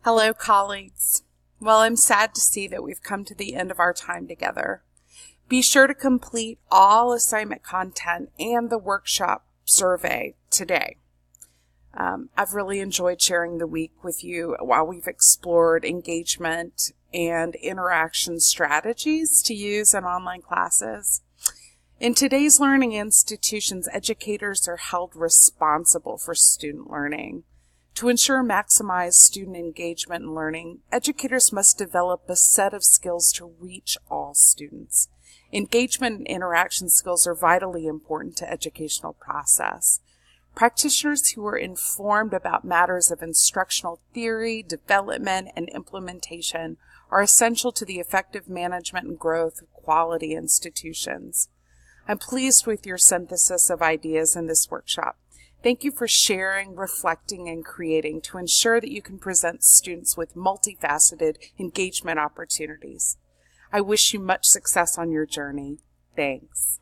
Hello, colleagues. Well, I'm sad to see that we've come to the end of our time together. Be sure to complete all assignment content and the workshop survey today. I've really enjoyed sharing the week with you while we've explored engagement and interaction strategies to use in online classes. In today's learning institutions, educators are held responsible for student learning. To ensure maximized student engagement and learning, educators must develop a set of skills to reach all students. Engagement and interaction skills are vitally important to educational process. Practitioners who are informed about matters of instructional theory, development, and implementation are essential to the effective management and growth of quality institutions. I'm pleased with your synthesis of ideas in this workshop. Thank you for sharing, reflecting, and creating to ensure that you can present students with multifaceted engagement opportunities. I wish you much success on your journey. Thanks.